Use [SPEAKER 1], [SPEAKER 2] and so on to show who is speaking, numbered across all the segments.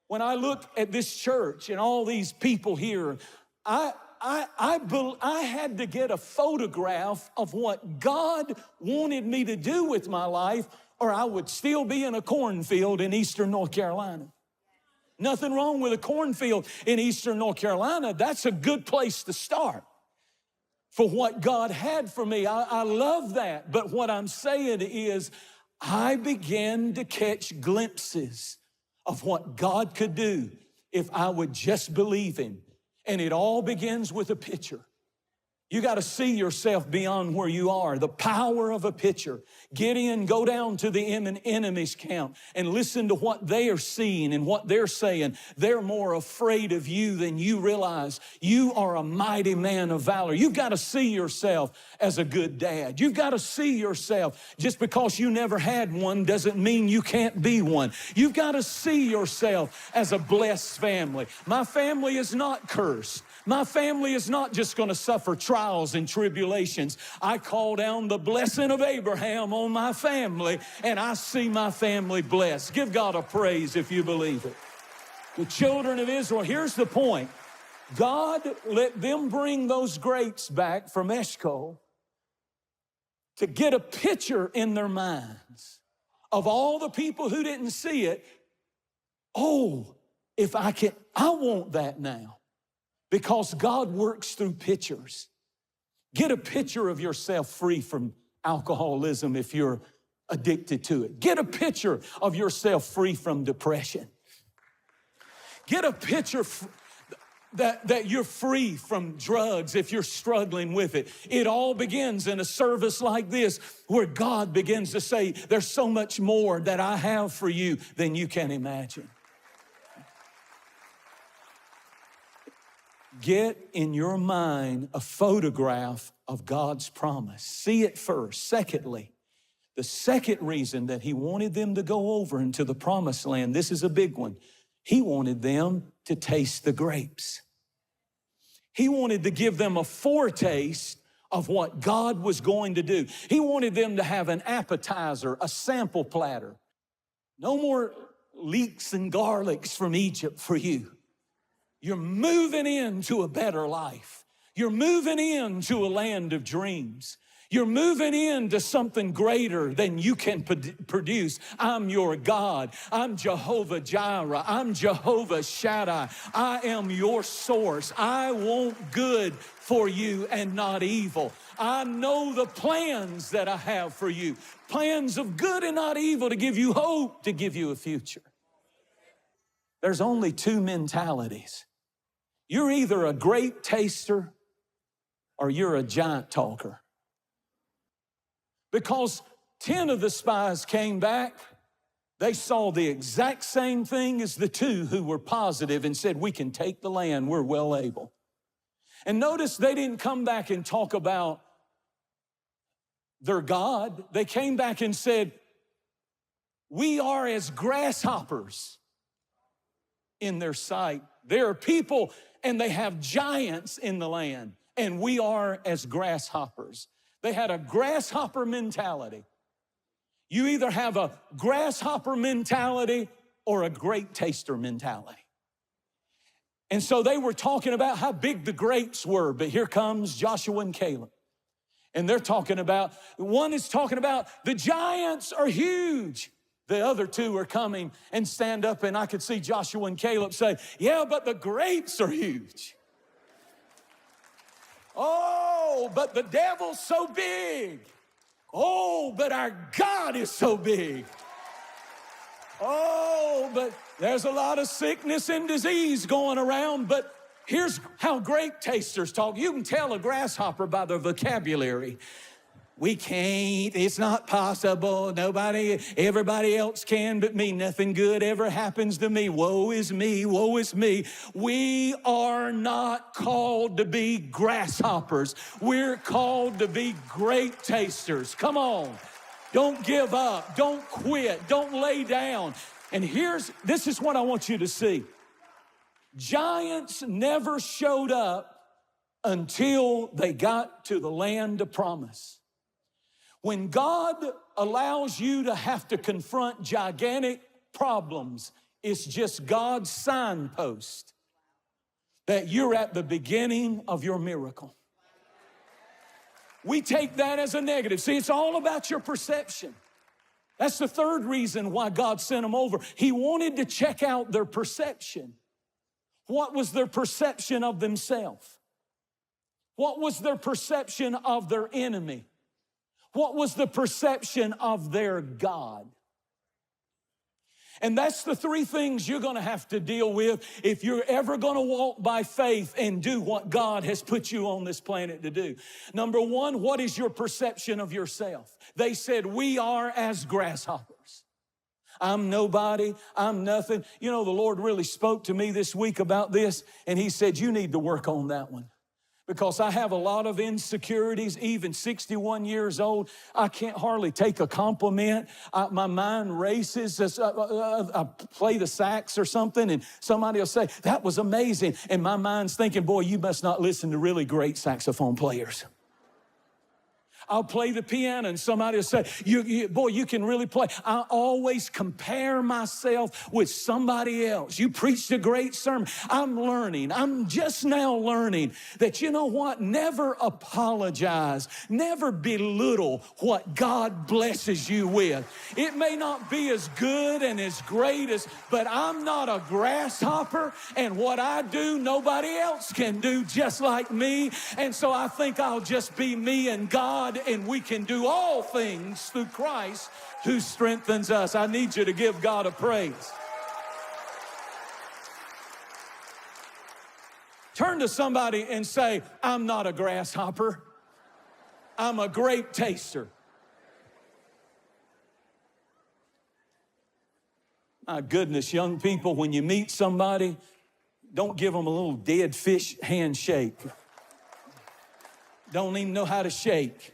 [SPEAKER 1] When I look at this church and all these people here, I had to get a photograph of what God wanted me to do with my life, or I would still be in a cornfield in eastern North Carolina. Nothing wrong with a cornfield in eastern North Carolina. That's a good place to start for what God had for me. I love that. But what I'm saying is, I began to catch glimpses of what God could do if I would just believe Him. And it all begins with a picture. You got to see yourself beyond where you are. The power of a picture. Get in, go down to the enemy's camp and listen to what they are seeing and what they're saying. They're more afraid of you than you realize. You are a mighty man of valor. You've got to see yourself as a good dad. You've got to see yourself. Just because you never had one doesn't mean you can't be one. You've got to see yourself as a blessed family. My family is not cursed. My family is not just going to suffer trials and tribulations. I call down the blessing of Abraham on my family, and I see my family blessed. Give God a praise if you believe it. The children of Israel, here's the point. God let them bring those grapes back from Eshcol to get a picture in their minds of all the people who didn't see it. Oh, if I want that now. Because God works through pictures. Get a picture of yourself free from alcoholism if you're addicted to it. Get a picture of yourself free from depression. Get a picture that you're free from drugs if you're struggling with it. It all begins in a service like this where God begins to say, there's so much more that I have for you than you can imagine. Get in your mind a photograph of God's promise. See it first. Secondly, the second reason that He wanted them to go over into the promised land, this is a big one. He wanted them to taste the grapes. He wanted to give them a foretaste of what God was going to do. He wanted them to have an appetizer, a sample platter. No more leeks and garlics from Egypt for you. You're moving into a better life. You're moving into a land of dreams. You're moving into something greater than you can produce. I'm your God. I'm Jehovah Jireh. I'm Jehovah Shaddai. I am your source. I want good for you and not evil. I know the plans that I have for you. Plans of good and not evil, to give you hope, to give you a future. There's only two mentalities. You're either a grape taster or you're a giant talker. Because 10 of the spies came back, they saw the exact same thing as the two who were positive and said, we can take the land, we're well able. And notice they didn't come back and talk about their God. They came back and said, we are as grasshoppers in their sight. There are people and they have giants in the land, and we are as grasshoppers. They had a grasshopper mentality. You either have a grasshopper mentality or a grape taster mentality. And so they were talking about how big the grapes were, but here comes Joshua and Caleb. And they're talking about, one is talking about the giants are huge. The other two are coming and stand up, and I could see Joshua and Caleb say, yeah, but the grapes are huge. Oh, but the devil's so big. Oh, but our God is so big. Oh, but there's a lot of sickness and disease going around, but here's how grape tasters talk. You can tell a grasshopper by their vocabulary. We can't, it's not possible, everybody else can but me. Nothing good ever happens to me. Woe is me, woe is me. We are not called to be grasshoppers. We're called to be grape tasters. Come on. Don't give up. Don't quit. Don't lay down. And this is what I want you to see. Giants never showed up until they got to the land of promise. When God allows you to have to confront gigantic problems It's just God's signpost that you're at the beginning of your miracle. We take that as a negative. See, it's all about your perception. That's the third reason why God sent them over. He wanted to check out their perception. What was their perception of themselves? What was their perception of their enemy? What was the perception of their God? And that's the three things you're going to have to deal with if you're ever going to walk by faith and do what God has put you on this planet to do. Number one, what is your perception of yourself? They said, we are as grasshoppers. I'm nobody, I'm nothing. You know, the Lord really spoke to me this week about this, and He said, you need to work on that one. Because I have a lot of insecurities, even 61 years old. I can't hardly take a compliment. My mind races as I play the sax or something, and somebody will say, that was amazing. And my mind's thinking, boy, you must not listen to really great saxophone players. I'll play the piano and somebody will say, boy, you can really play. I always compare myself with somebody else. You preached a great sermon. I'm just now learning that, you know what? Never apologize. Never belittle what God blesses you with. It may not be as good and as great as, but I'm not a grasshopper, and what I do, nobody else can do just like me. And so I think I'll just be me and God, and we can do all things through Christ who strengthens us. I need you to give God a praise. Turn to somebody and say, I'm not a grasshopper. I'm a great taster. My goodness, young people, when you meet somebody, don't give them a little dead fish handshake. Don't even know how to shake.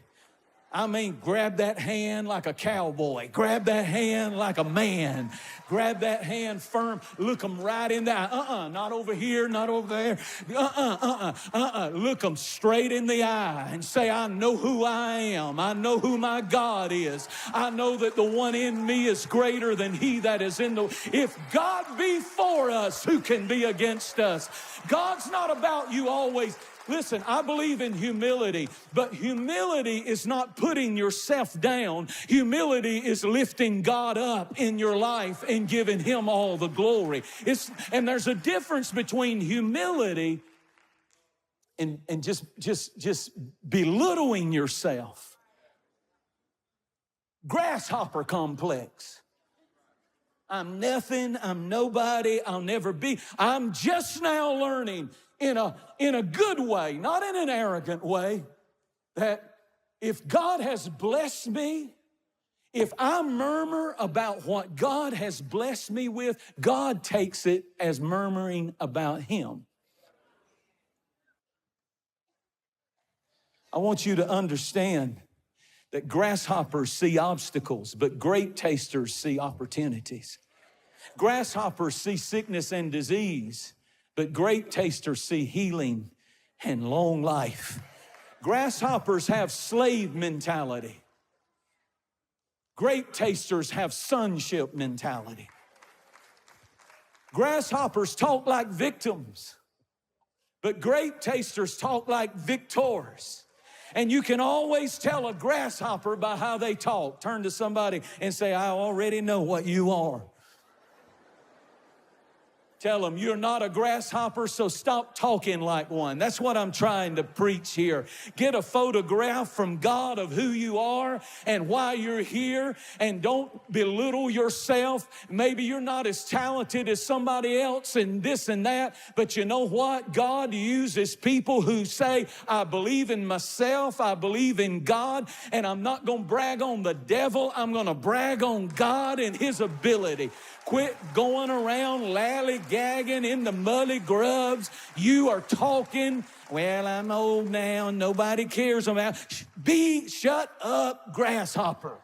[SPEAKER 1] I mean, grab that hand like a cowboy. Grab that hand like a man. Grab that hand firm. Look them right in the eye. Not over here, not over there. Look them straight in the eye and say, I know who I am. I know who my God is. I know that the one in me is greater than he that is in the... If God be for us, who can be against us? God's not about you always... Listen, I believe in humility, but humility is not putting yourself down. Humility is lifting God up in your life and giving Him all the glory. And there's a difference between humility and just belittling yourself. Grasshopper complex. I'm nothing, I'm nobody, I'll never be. I'm just now learning in a good way, not in an arrogant way, that if God has blessed me, if I murmur about what God has blessed me with, God takes it as murmuring about Him. I want you to understand that grasshoppers see obstacles, but great tasters see opportunities. Grasshoppers see sickness and disease, but great tasters see healing and long life. Grasshoppers have slave mentality. Great tasters have sonship mentality. Grasshoppers talk like victims, but great tasters talk like victors. And you can always tell a grasshopper by how they talk. Turn to somebody and say, I already know what you are. Tell them, you're not a grasshopper, so stop talking like one. That's what I'm trying to preach here. Get a photograph from God of who you are and why you're here, and don't belittle yourself. Maybe you're not as talented as somebody else and this and that, but you know what? God uses people who say, I believe in myself, I believe in God, and I'm not going to brag on the devil. I'm going to brag on God and His ability. Quit going around lally-gagging in the muddy grubs. You are talking, well, I'm old now, nobody cares about. Shut up, grasshopper.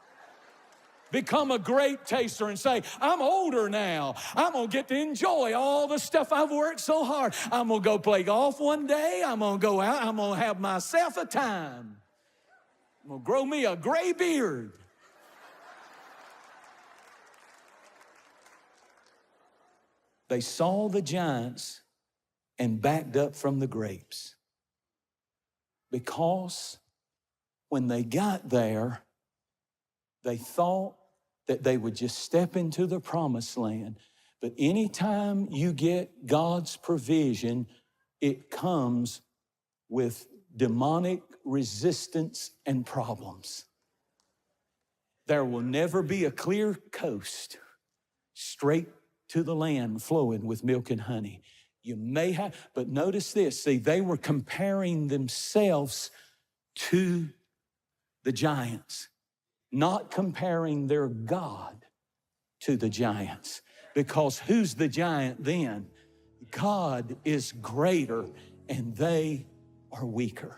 [SPEAKER 1] Become a great taster and say, I'm older now. I'm going to get to enjoy all the stuff I've worked so hard. I'm going to go play golf one day. I'm going to go out. I'm going to have myself a time. I'm going to grow me a gray beard. They saw the giants and backed up from the grapes. Because when they got there, they thought that they would just step into the promised land. But anytime you get God's provision, it comes with demonic resistance and problems. There will never be a clear coast straight to the land flowing with milk and honey. You may have, but notice this. See, they were comparing themselves to the giants, not comparing their God to the giants. Because who's the giant then? God is greater and they are weaker.